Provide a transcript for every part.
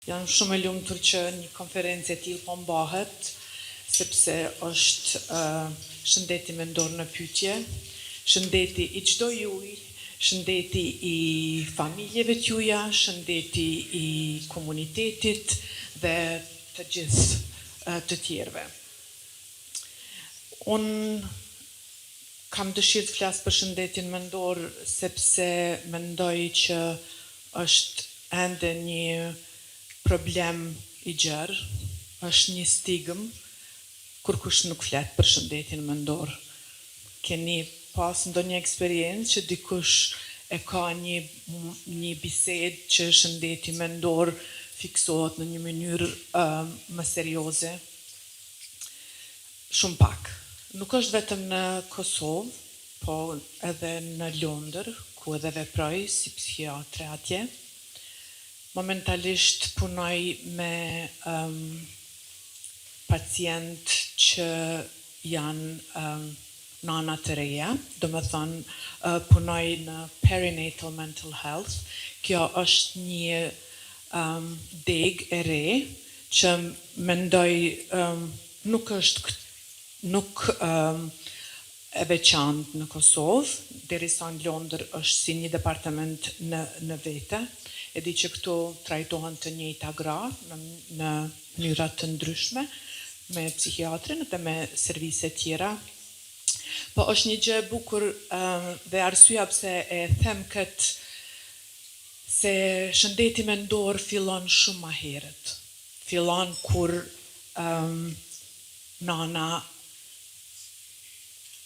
Jam shumë e lumtur që një konferencë e tillë po mbahet, sepse është shëndeti mendor në pyetje, shëndeti I çdo juj, shëndeti I familjeve t'juja, shëndeti I komunitetit dhe të gjithë të tjerëve. Unë kam dëshirë të flas për shëndetin mendor sepse mendoj që është ende një problem I gjerë, është një stigmë kur kush nuk flet për shëndetin mendor. Keni pas ndonjë eksperiencë që dikush e ka një bisedë që shëndeti mendor fiksohet në një mënyrë më serioze? Shumë pak. Nuk është vetëm në Kosovë, po edhe në Londër, ku edhe veproj si psikiatre atje. Momentalisht punoj me pacient që janë nana të reja, do më thonë punoj në perinatal mental health. Kjo është një deg e re që mendoj nuk e veçantë në Kosovë, derisa në Londër është si një departament në vete. E di që këtu trajtohen të njëjta gra në mënyra të ndryshme me psikiatrin dhe me servise tjera. Po është një gjë e bukur dhe arsyeja pse e them këtë, se shëndeti mendor fillon shumë më herët. Fillon kur nana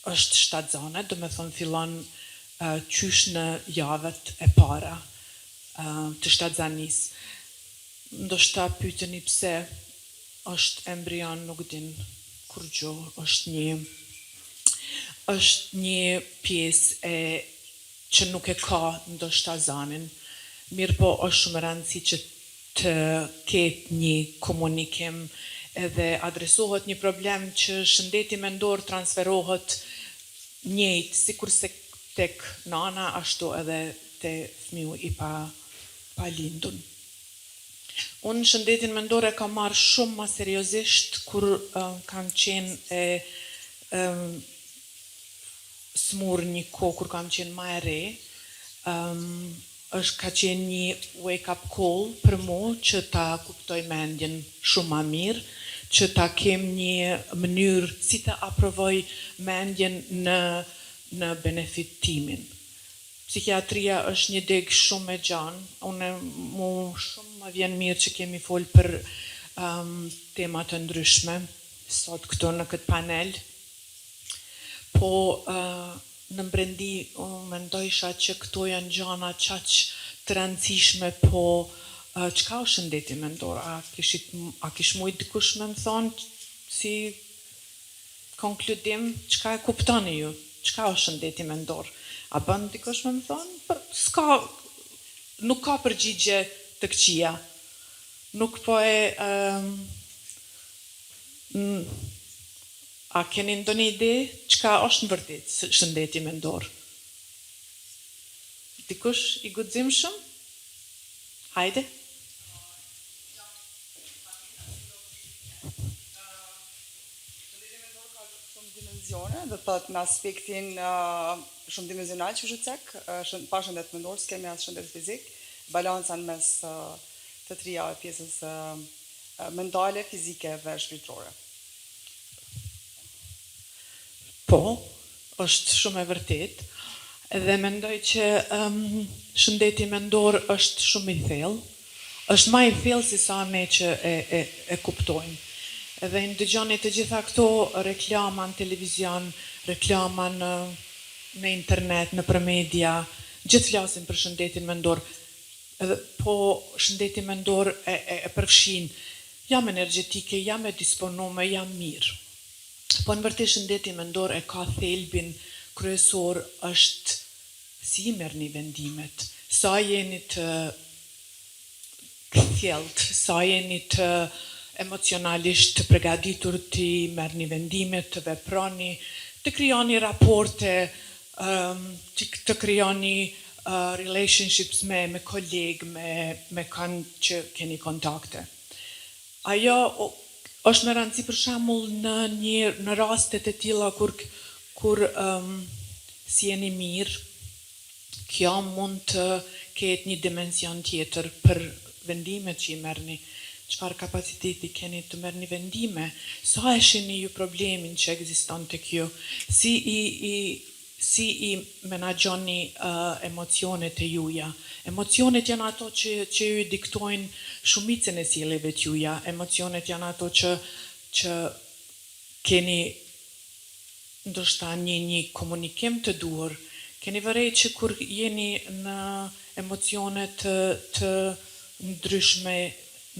është shtatzane, do me thonë fillon qysh në javët e para të shtatzanis. Ndoshta pyeteni pse është embrion, nuk din kur gjo, është një pjesë që nuk e ka ndoshta zanin. Mirë po është shumë e rëndësishme që të ketë një komunikim edhe adresohet një problem që shëndeti mendor transferohet njëjtë, sikurse tek nana ashtu edhe te fëmiu I pa lindun. Unë shëndetin mendor e kam marrë shumë më seriozisht kur kam qenë smur një kohë, kur kam qenë më e re. Ka qenë një wake-up call për mu që ta kuptoj mendjen shumë më mirë, që ta kem një mënyrë si të aprovoj mendjen në benefit timin. Psikiatria është një deg shumë e gjanë, shumë më vjen mirë që kemi folë për tema të ndryshme sot këtu në këtë panel. Po në mbrendi mendojsha që këto janë gjana qaq të rëndësishme, po çka është shëndeti mendor? A kish mujt dikush me më thonë si konkludim, çka e kuptoni ju? Çka është shëndeti mendor? A bën dikush me më thonë? Nuk ka përgjigje të këqija. Nuk po a keni ndonjë ide çka është në vërtet shëndeti mendor? Dikush I guximshëm? Hajde. Dhe thot në aspektin shumë dimenzional që është cek, pa shëndet mendor, s'kemi as shëndet fizik, balancan mes të trija pjesës mentale, fizike dhe shpirtërore. Po, është shumë e vërtet, edhe mendoj që shëndeti mendor është shumë I thellë, është më I thellë se sa ne që e kuptojmë. Edhe I ndëgjoni të gjitha këto reklama në televizion, reklama në internet, në për media, gjithë flasin për shëndetin mendor. Po shëndeti mendor e përfshin, jam energjetike, jam e disponume, jam mirë. Po në vërtet shëndeti mendor e ka thelbin kryesor, është si I merrni vendimet, sa jeni të kthjellët, sa jeni të emocionalisht të përgatitur të merrni vendime, të veproni, të krijoni raporte, të krijoni relationships me kolegë, me kanë që keni kontakte. Ajo është me rëndësi për shembull në rastet e tilla kur si jeni mirë, kjo mund të ketë një dimension tjetër për vendimet që i merrni. Çfarë kapaciteti keni të merrni vendime? Sa e shihni ju problemin që ekziston tek ju? Si i menaxhoni emocionet e juja? Emocionet janë ato që ju diktojnë shumicën e sjelljeve të juja. Emocionet janë ato që keni ndoshta një komunikim të duhur. Keni vërejt që kur jeni në emocione të ndryshme,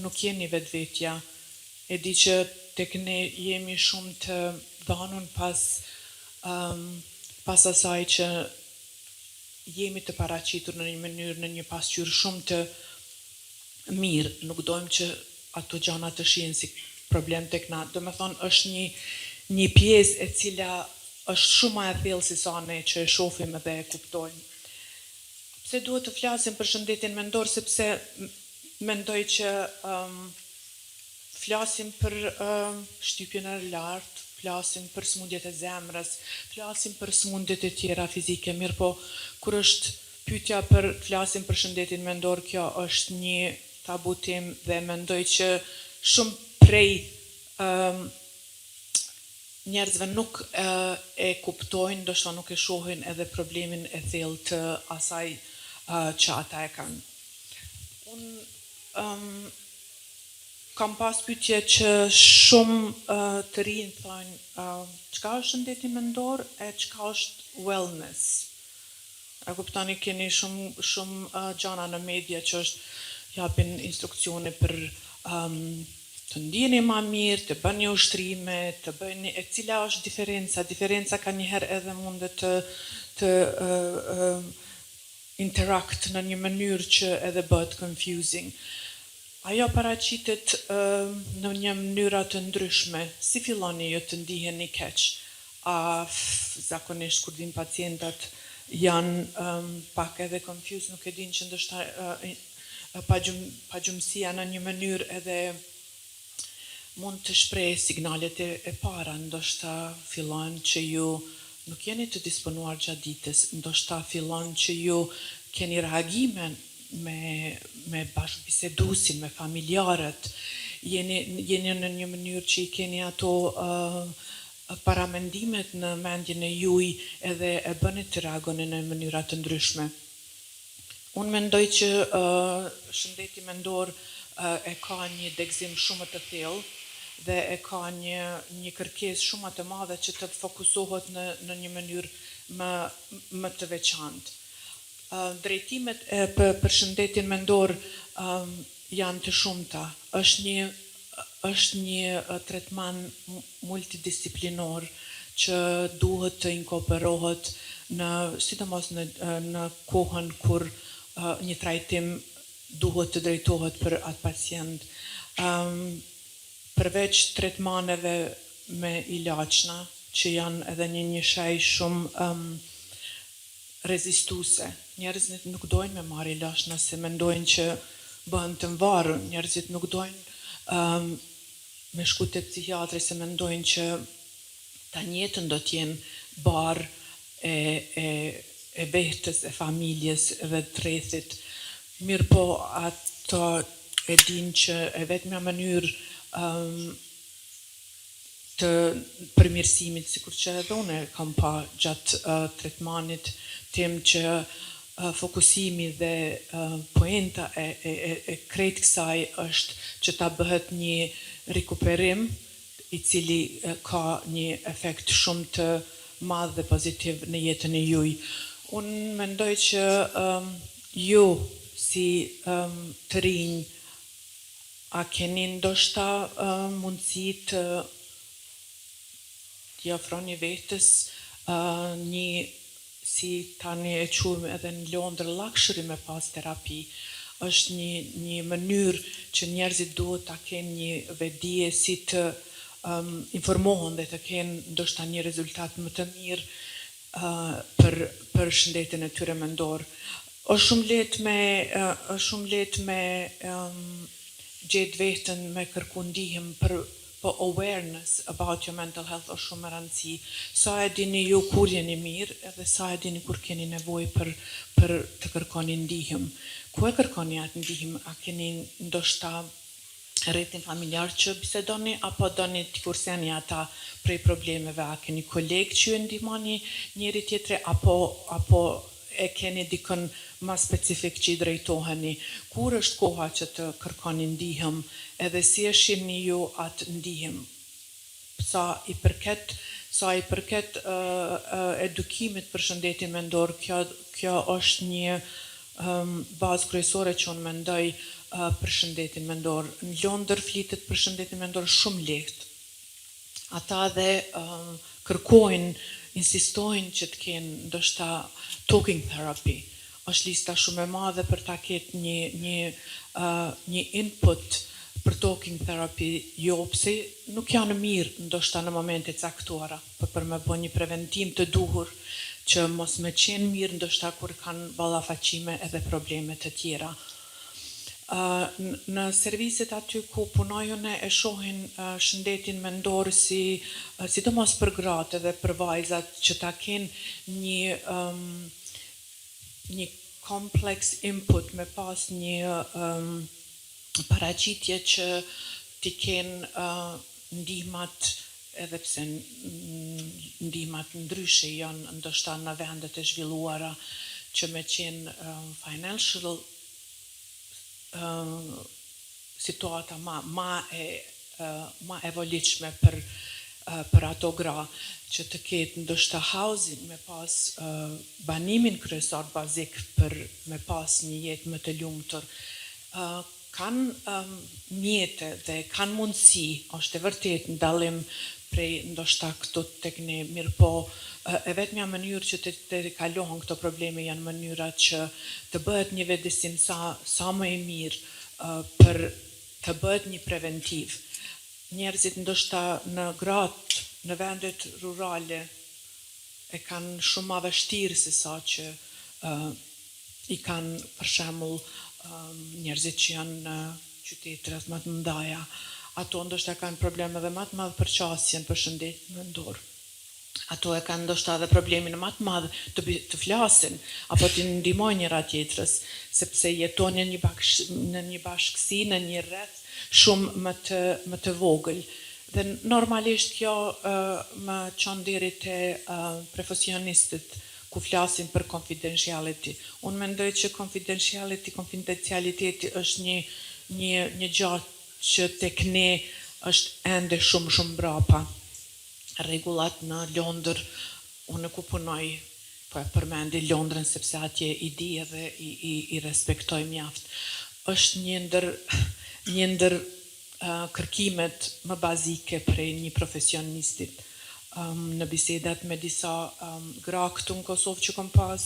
nuk jeni vetvetja. E di që tek ne jemi shumë të dhanun pas asaj që jemi të paraqitur në një mënyrë, në një pasqyrë shumë të mirë. Nuk dojmë që ato gjana të shihen si problem tek na. Do me thonë, është një pjesë e cila është shumë më e thellë se sa ne që e shohim dhe e kuptojmë. Pse duhet të flasim për shëndetin mendor? Sepse mendoj që flasim për shtypjen e lartë, flasim për smundjet e zemrës, flasim për smundjet e tjera fizike, mirë po kur është pyetja për flasim për shëndetin mendor, kjo është një tabu temë dhe mendoj që shumë prej njerëzve nuk e kuptojnë, ndoshta nuk e shohin edhe problemin e thellë të asaj që ata e kanë. Unë kam pas pyetje që shumë të rinj thonë çka është shëndeti mendor e çka është wellness. A kuptoni, keni shumë gjana në media që japin instruksione për të ndjeni ma mirë, të bëni ushtrime, të bëni, e cila është diferenca? Diferenca ka njëherë edhe mundet të interact në një mënyrë që edhe bëhet confusing. Ajo paraqitet në një mënyra të ndryshme. Si filloni ju të ndiheni keq? Zakonisht kur vin pacientat janë pak edhe confused, nuk e din që ndoshta pagjumësia në një mënyrë edhe mund të shpreh signalet e para, ndoshta fillon që ju nuk jeni të disponuar gjatë ditës, ndoshta fillon që ju keni reagime me bashkëbisedusin, me familjarët, jeni në një mënyrë që i keni ato paramendimet në mendjen e juaj edhe e bëni të reagoni në mënyra të ndryshme. Unë mendoj që shëndeti mendor e ka një degëzim shumë të thellë dhe e ka një kërkesë shumë të madhe që të fokusohet në një mënyrë më të veçantë. Drejtimet për shëndetin mendor janë të shumta. Është një tretman multidisciplinor që duhet të inkorporohet sidomos në kohën kur një trajtim duhet të drejtohet për atë pacient. Përveç tretmaneve me ilaçna, që janë edhe një shaj shumë rezistuese. Njerëzit nuk dojnë me marrë ilaçna se mendojnë që bëhen të varur. Njerëzit nuk dojnë me shku te psihiatri se mendojnë që tani jetën do t'jenë barë e vehtës, e familjes dhe të rrethit. Mirë po ato e din që e vetmja mënyrë të përmirësimit, sikur që edhe unë kam pa gjatë tretmanit tim, që fokusimi dhe poenta e krejt kësaj është që ta bëhet një rikuperim i cili ka një efekt shumë të madh dhe pozitiv në jetën e juaj. Unë mendoj që ju si të rinj a keni ndoshta mundësi të t'i ofroni vetes një, si tani e quajmë edhe në Londër, luxury me pas terapi. Është një mënyrë që njerëzit duhet ta kenë një vetdije si të informohen dhe të kenë ndoshta një rezultat më të mirë për shëndetin e tyre mendor. është shumë lehtë me gjetë veten me kërku ndihmë për awareness about your mental health është shumë e rëndësi. Sa e dini ju kur jeni mirë edhe sa e dini kur keni nevojë për të kërkoni ndihmë. Ku e kërkoni atë ndihmë? A keni ndoshta rrethin familjar që bisedoni apo doni të kurseni ata prej problemeve? A keni kolegë që ju ndihmoni njëri tjetrin apo e keni dikën ma specifik që i drejtoheni? Kur është koha që të kërkoni ndihmë edhe si e shihni ju atë ndihmë? Sa i përket edukimit për shëndetin mendor, kjo është një bazë kryesore që unë mendoj për shëndetin mendor. Në Londër flitet për shëndetin mendor shumë lehtë. Ata dhe kërkojnë, insistojnë që të kenë ndoshta talking therapy. Është lista shumë e madhe për ta ketë një input për talking therapy, jo pse nuk janë mirë ndoshta në momente caktuara, për me bë një preventim të duhur që mos me qenë mirë ndoshta kur kanë ballafaqime edhe probleme të tjera. Në serviset aty ku punoj unë e shohin shëndetin mendor sidomos për gratë dhe për vajzat që ta kenë një complex input, me pas një paraqitje që t'i kenë ndihmat, edhe pse ndihmat ndryshe janë ndoshta në vendet e zhvilluara, që me qenë financial situata ma e volitshme për ato gra, që të ketë ndoshta housing, me pas banimin kryesor bazik për me pas një jetë më të lumtur. Kanë mjete dhe kanë mundësi, është e vërtet ndallim prej ndoshta këtu tek ne, mirë po e vetmja mënyrë që të kalohen këto probleme janë mënyrat që të bëhet një vetësim sa më e mirë për të bëhet një preventiv. Njerëzit ndoshta në gratë, në vendet rurale e kanë shumë ma vështirë se sa që i kanë për shembull njerëzit që janë në qytetet më të mëdha. Ato ndoshta kanë probleme dhe më të madh për qasjen, për shëndetin mendor. Ato e kanë ndoshta edhe problemin më të madh të flasin apo të ndihmojnë njëra tjetrës, sepse jetoni në një bashkësi, në një rreth shumë më të vogël. Dhe normalisht kjo më çon deri te profesionistët ku flasin për confidentiality. Unë mendoj që konfidencialiteti është një gjatë që tek ne është ende shumë brapa. Rregullat në Londër, unë ku punoj, po e përmendi Londrën sepse atje i di edhe i respektoj mjaft. Është një ndër kërkimet më bazike prej një profesionistit. Në bisedat me disa gra këtu në Kosovë që kom pas,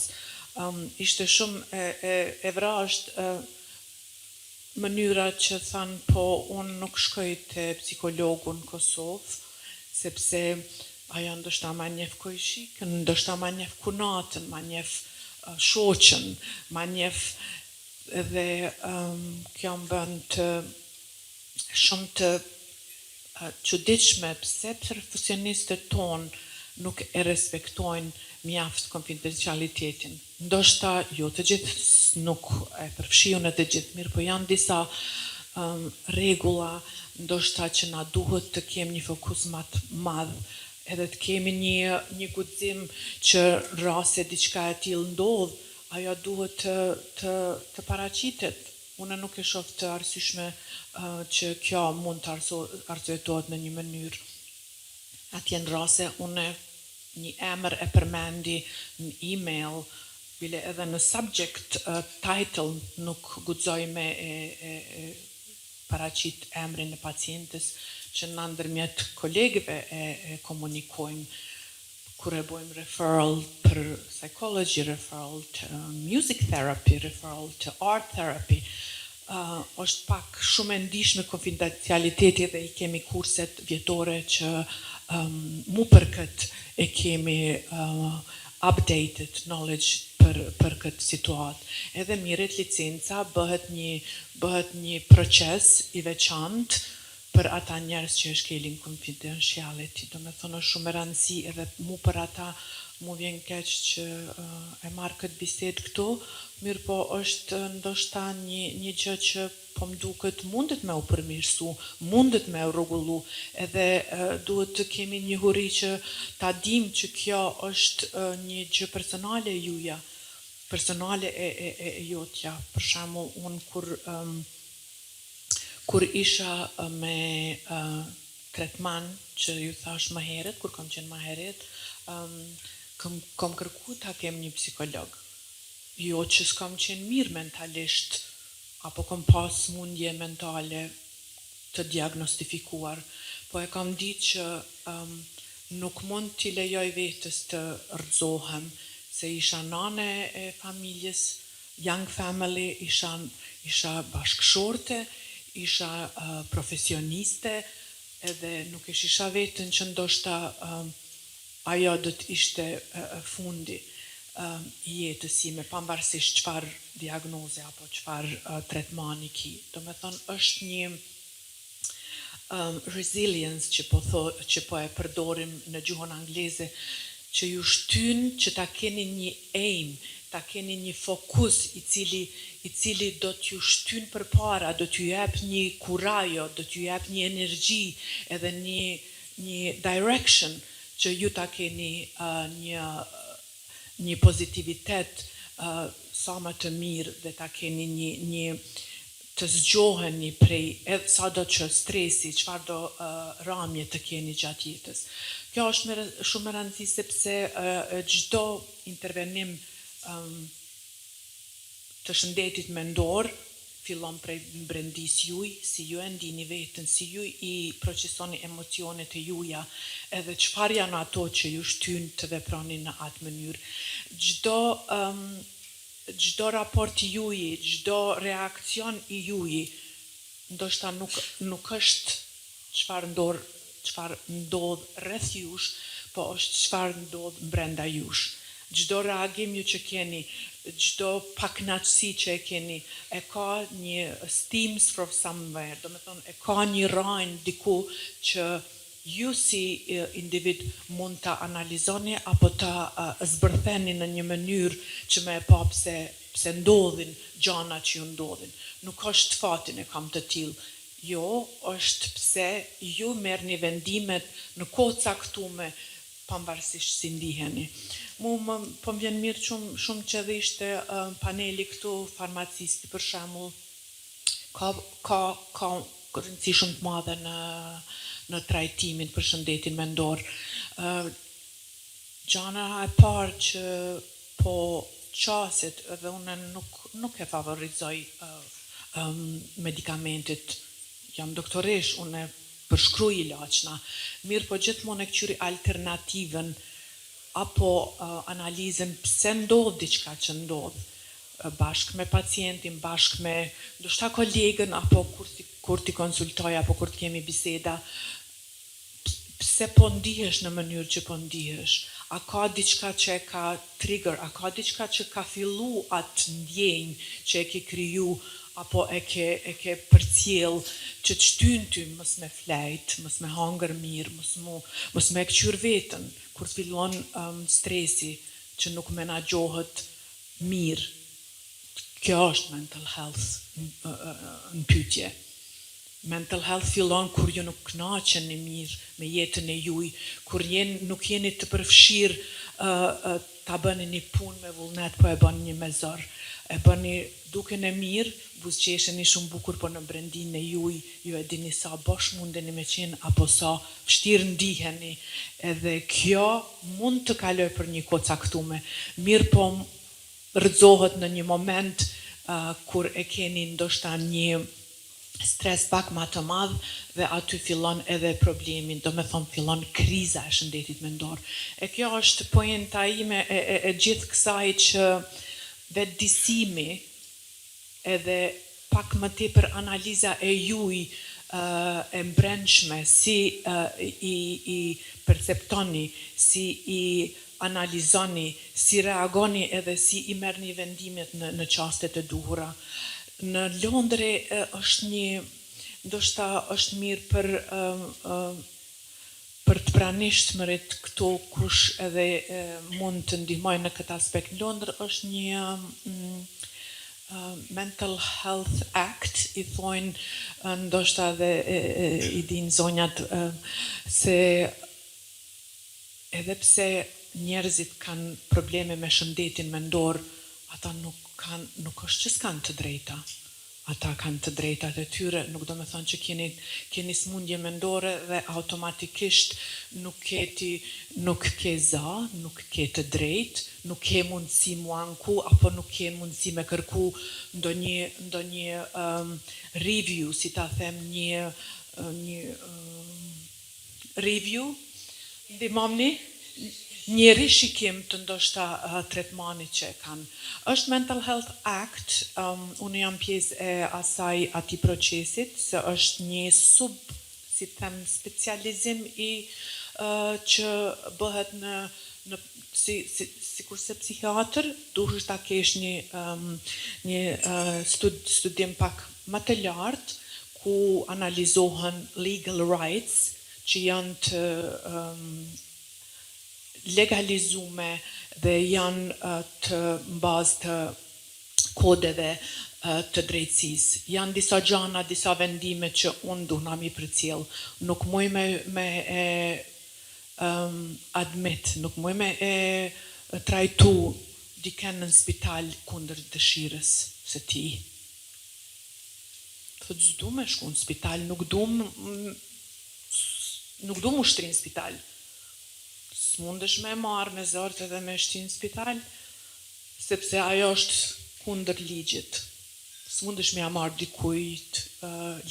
ishte shumë e vrasht mënyra që thanë, po unë nuk shkoj te psikologu në Kosovë, sepse ajo ndoshta ma njeh kojshikën, ndoshta ma njeh kunatën, ma njeh shoqën, ma njeh edhe kjo më bën shumë të çuditshme pse profesionistët tonë nuk e respektojnë mjaft konfidencialitetin. Ndoshta jo të gjithë nuk e përfshiu në të gjithë, mirë po janë disa rregulla ndoshta që na duhet të kemi një fokus më të madh, edhe të kemi një guxim që rase diçka e tillë ndodh, ajo duhet të paraqitet. Unë nuk e shoh të arsyeshme që kjo mund të arsyetohet në një mënyrë. Atje në rase unë një emër e përmendi në email, bile edhe në subject title nuk guxoj me paraqit emrin e pacientës, që na ndërmjet kolegëve e komunikojmë kur e bëjmë referral për psychology, referral të music therapy, referral të art therapy. Është pak shumë e ndihshme konfidencialiteti dhe i kemi kurset vjetore që mu për këtë e kemi updated knowledge për këtë situatë. Edhe mirët licenca bëhet një proces i veçantë për ata njerëz që shkelin confidentiality. Do me thonë është shumë e rëndësi edhe mu për ata mu vjen keq që e marrë këtë bisedë këtu, mirë po është ndoshta një gjë që po m'duket mundet me u përmirësu, mundet me u rregullu, edhe duhet të kemi një huri që ta dim që kjo është një gjë personale juja, personale e jotja. Për shembull, unë kur isha me tretman që ju thash më herët, kur kam qenë më herët, kam kërku ta kem një psikolog. Jo që s'kam qenë mirë mentalisht, apo kam pas mundje mentale të diagnostifikuar, po e kam ditë që nuk mund t'i lejoj vetës të rrëzohem, se isha nane e familjes, young family, isha bashkëshorte, isha profesioniste, edhe nuk isha vetën që ndoshta ajo do të ishte fundi i jetës sime, pavarësisht çfarë diagnoze apo çfarë tretmani ki. Do me thonë është një resilience që po e përdorim në gjuhën angleze, që ju shtyn që ta keni një aim, ta keni një fokus i cili do t'ju shtyn përpara, do t'ju jep një kurajo, do t'ju jep një energji, edhe një direction, që ju ta keni një pozitivitet sa më të mirë, dhe ta keni një të zgjoheni prej edhe sado që stresi, çfarë do ramje të keni gjatë jetës. Kjo është shumë e rëndësi sepse çdo intervenim të shëndetit mendor fillon prej brendis juj, si ju e ndini vetën, si ju i procesoni emocionet e juja, edhe çfarë janë ato që ju shtyn të veproni në atë mënyrë. Çdo raport i juji, çdo reakcion i juji, ndoshta nuk është çfarë ndodh rreth jush, po është çfarë ndodh brenda jush. Çdo reagim ju që keni, çdo pakënaqësi që e keni, e ka një steams from somewhere, do me thonë, e ka një rajnë diku që ju si individ mund ta analizoni apo ta zbërtheni në një mënyrë që me e pa pse ndodhin gjana që ju ndodhin. Nuk është fatin e kam të tillë. Jo, është pse ju merrni vendimet në kohë caktuar pavarësisht si ndiheni. Po më vjen mirë shumë që edhe ishte paneli këtu, farmacisti për shembull, ka rëndësi shumë të madhe në trajtimin për shëndetin mendor. Gjana e parë që po qaset, edhe unë nuk e favorizoj medikamentet, jam doktoresh, unë përshkruaj ilaçna, mirë po gjithmonë e këqyri alternativën apo analizën pse ndodh diçka që ndodh, bashkë me pacientin, bashkë me ndoshta kolegën, apo kur ti konsultoj, apo kur të kemi biseda, pse po ndihesh në mënyrë që po ndihesh, a ka diçka që e ka trigger, a ka diçka që ka fillu atë ndjenjë që e ke kriju, apo e ke përcjell që të shtyn ty mos me flejt, mos me hangër mirë, mos me këqyr vetën, kur fillon stresi që nuk menaxhohet mirë. Kjo është mental health në pyetje. Mental health fillon kur ju nuk kënaqeni mirë me jetën e juj, kur nuk jeni të përfshirë ta bëni një punë me vullnet, po e bëni një me zor. E bëni duken e mirë, buzëqesheni shumë bukur, po në brendin e juj, ju e dini sa bosh mundeni me qenë, apo sa vështirë ndiheni, edhe kjo mund të kaloj për një kohë caktuar. Mirë po rrëzohet në një moment kur e keni ndoshta një stres pak më të madh, dhe aty fillon edhe problemin, do me thonë fillon kriza e shëndetit mendor. E kjo është poenta ime e gjithë kësaj, që vetëdijsimi edhe pak më tepër analiza e juj e mbrëmshme, si i perceptoni, si i analizoni, si reagoni edhe si I merrni vendimet në çastet e duhura. Në Londre ndoshta është mirë për të pranishmërit këto kush edhe mund të ndihmojnë në këtë aspekt. Në Londër është një Mental Health Act, I thojnë ndoshta edhe I dinë zonjat se edhe pse njerëzit kanë probleme me shëndetin mendor, ata nuk është që s'kanë të drejta. Ata kanë të drejtat e tyre, nuk do me thonë që keni smundje mendore dhe automatikisht nuk ke za, nuk ke të drejt, nuk ke mundësi mu anku, apo nuk ke mundësi me kërku ndonjë review, si ta them një review, ndihmoni, një rishikim të ndoshta tretmanit që e kanë. Është Mental Health Act, unë jam pjesë e atij procesit, se është një si them, specializim që bëhet si kurse psikiatër, duhet ta kesh një studim pak më të lartë, ku analizohen legal rights, që janë të legalizume dhe janë të bazë të kodeve të drejtësisë. Janë disa gjana, disa vendime që unë duhna mi përcjell. Nuk muj me admit, nuk muj me trajtu diken në spital kundër dëshirës së tij. Thotë s'du me shku në spital, nuk du mu shtri në spital. S'mundesh me marrë me zort edhe me shti në spital, sepse ajo është kundër ligjit. S'mundesh me marrë dikujt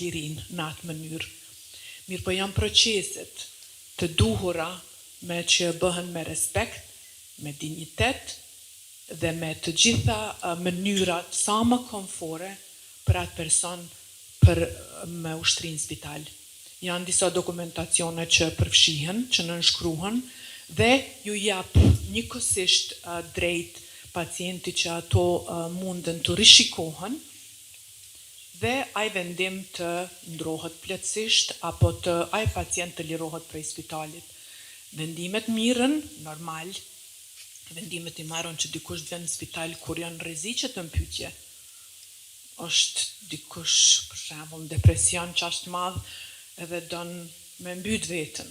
lirin në atë mënyrë. Mirë po janë proceset të duhura me që bëhen me respekt, me dignitet dhe me të gjitha mënyrat sa më komfore për atë person për me ushtri në spital. Janë disa dokumentacione që përfshihen, që nënshkruhen, dhe ju jap njëkohësisht drejt pacienti që ato munden të rishikohen dhe ai vendim të ndrohet plotësisht apo të ai pacient të lirohet prej spitalit. Vendimet mirën, normal, vendimet I marrën që dikush të vjen në spital kur janë rreziqe të mpytje. Është dikush, për shembull, depresion qashtë madh edhe don me mbyt veten.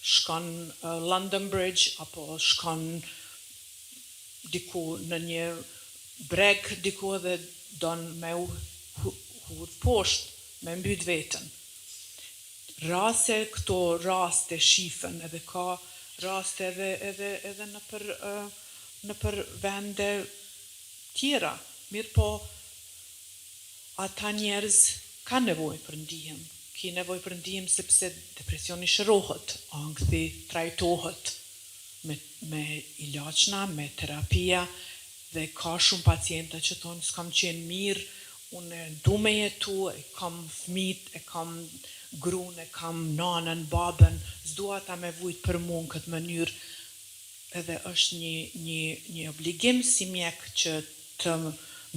Shkon London Bridge, apo shkon diku në një breg, diku dhe don me hudh poshtë, me mbyt veten. Këto raste shifen, edhe ka raste edhe në për vende tjera. Mirë po, ata njerëz ka nevojë për ndihmë. Ki nevoj për ndihmë sepse depresioni shërohet, ankthi trajtohet me ilaçna, me terapia, dhe ka shumë pacienta që thonë s'kam qenë mirë, unë du me jetu, e kam fëmijët, e kam gruan, e kam nanën, babën, s'dua ata me vujt për mua në këtë mënyrë. Edhe është një obligim si mjek që të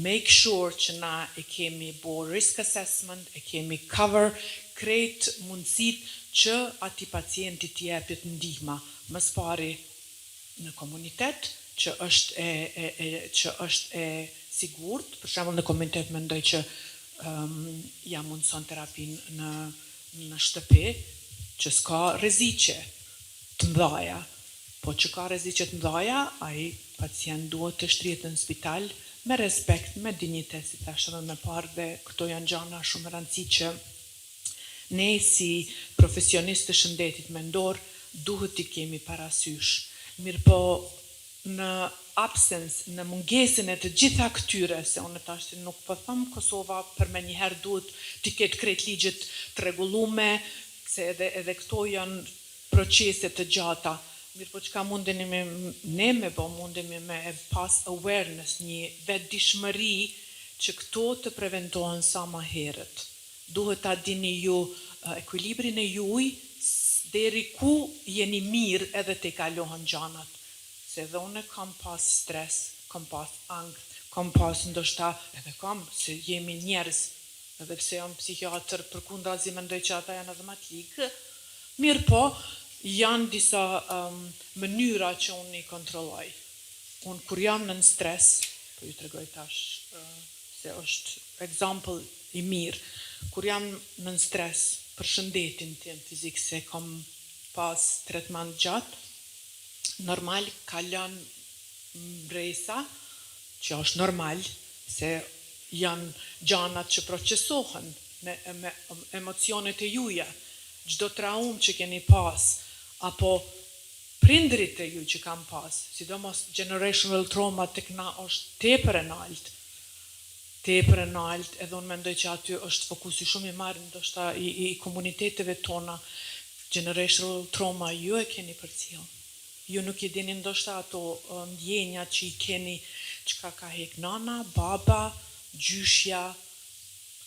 make sure që na e kemi bo risk assessment, e kemi cover krejt mundësit që ati pacienti t'jepit ndihma. Më pari në komunitet, që është e sigurt, për shembull në komunitet mendoj që ja mundson terapin në shtëpi, që s'ka rreziqe të mëdha. Po që ka rreziqe të mëdha, ai pacient duhet të shtrihet në spital me respekt, me dinjitet, si thash edhe më parë, dhe këto janë gjëra shumë rëndësi që ne si profesionistë të shëndetit mendor duhet t'i kemi parasysh. Mirë po, në absence, në mungesën e të gjitha këtyre, se unë tash nuk po them Kosova për me njëherë duhet t'i ketë krejt ligjet të rregullume, se edhe këto janë procese të gjata. Mirë po çka mundemi mundemi me pas awareness, një vetëdijshmëri që këto të preventohen sa më herët. Duhet ta dini ju ekuilibrin e juaj deri ku jeni mirë edhe të kalohen gjanat. se dhe unë kam pas stres, kam pas angth, kam pas ndoshta edhe kam se jemi njerëz, edhe pse jam psikiatër, përkundazi mendoj që ata janë edhe më të ligë. Mirë po, janë disa mënyra që unë i kontrolloj. Unë kur jam në stres, po ju tregoj tash se është example i mirë, kur jam në stres për shëndetin tim fizik, se kam pas tretman gjatë, normal kalon mbresa, që është normal, se janë gjanat që procesohen me emocionet e juja, çdo traum që keni pas, apo prindrit e ju që kam pas, sidomos generational trauma tek na është tepër e nalt, edhe unë mendoj që aty është fokusi shumë i marrë ndoshta i komuniteteve tona, generational trauma ju e keni përcjell. Ju nuk i dini ndoshta ato ndjenja që i keni, çka ka hek nana, baba, gjyshja,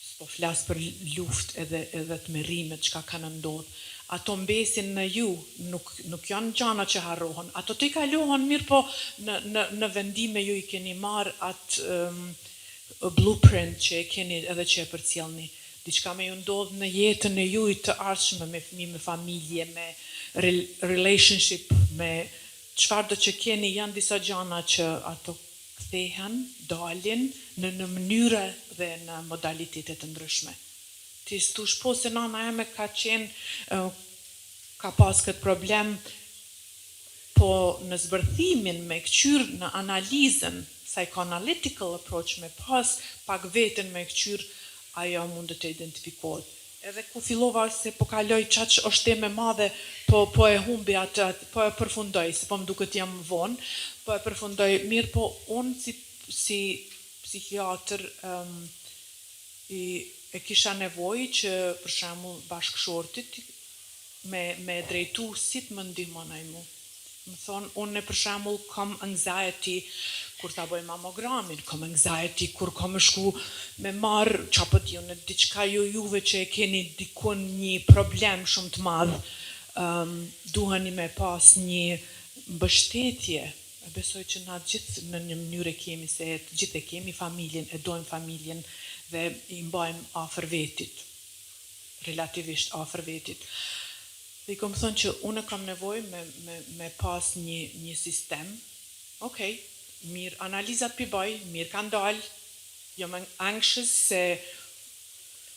s'po flas për luftë edhe të merrimet çka kanë ndodhur. Ato mbesin në ju, nuk janë gjana që harrohen. Ato të i kalohen mirë, po në vendime ju i keni marrë atë blueprint që e keni edhe që e përcjellni. Diçka me ju ndodh në jetën e ju të ardhshme, me fëmijë, me familje, me relationship, me çfarë do që keni, janë disa gjana që ato kthehen, dalin në mënyra dhe në modalitete të ndryshme. Ti s'tush po se nana eme ka pas këtë problem, po në zbërthimin me këqyr në analizën, psychoanalytical approach me pas pak veten me këqyr, ajo mund të identifikohet. Edhe ku fillova se po kaloj çaq është temë madhe, po e humbi atë, po e përfundoj, se po më duket jam vonë, po e përfundoj mirë, po unë si psikiatër e kisha nevojë që për shembull bashkëshortit me drejtu si të më ndihmon ai mu. Më thonë, unë për shembull kam anxiety kur ta bëj mamogramin, kam anxiety kur kam shku me marr çapo ti në diçka juve që e keni dikun një problem shumë të madh, duheni me pas një mbështetje. E besoj që na gjithë në një mënyrë kemi, se të gjithë e kemi familjen, e dojmë familjen dhe i mbajmë afër vetit, relativisht afër vetit. Dhe i kom thënë që unë kam nevojë me pas një sistem. Okej, mirë, analizat pi bëj, mirë kanë dalë, jam anxious se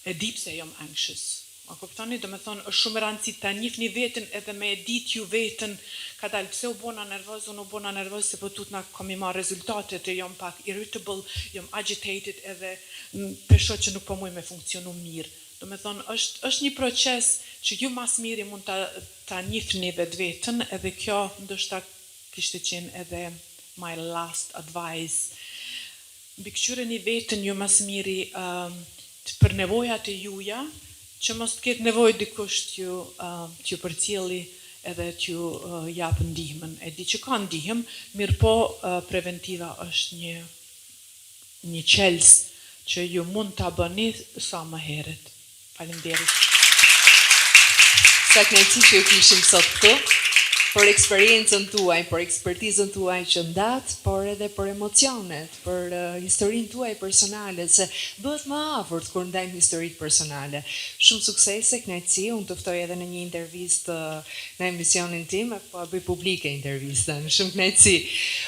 e di pse jam anxious. A kuptoni, do me thonë, është shumë rëndësi ta njihni veten edhe me e ditë ju veten, ka dalë pse u bona nervoz, unë u bona nervoz se po tutna kam i marrë rezultatet, e jam pak irritable, jam agitated edhe peshoj që nuk po muj me funksionu mirë. Do me thonë, është një proces që ju mas miri mund ta njihni vetën, edhe kjo ndoshta kishte qenë edhe my last advice. Mbi këqyreni veten ju mas miri për nevojat e juja, që mos të ketë nevojë dikush t'ju përcjelli edhe t'ju jap ndihmën. E di që ka ndihmë, mirë po preventiva është një qelës që ju mund ta bëni sa më herët. Faleminderit. Sa kënaqësi që ju kishim sot këtu, për eksperiencën tuaj, për ekspertizën tuaj që ndat, por edhe për emocionet, për historinë tuaj personale, se bëhet më afërt kur ndajmë historitë personale. Shumë suksese, kënaqësi, unë të ftoj edhe në një intervistë në emisionin tim, po bëj publike intervistën, shumë kënaqësi.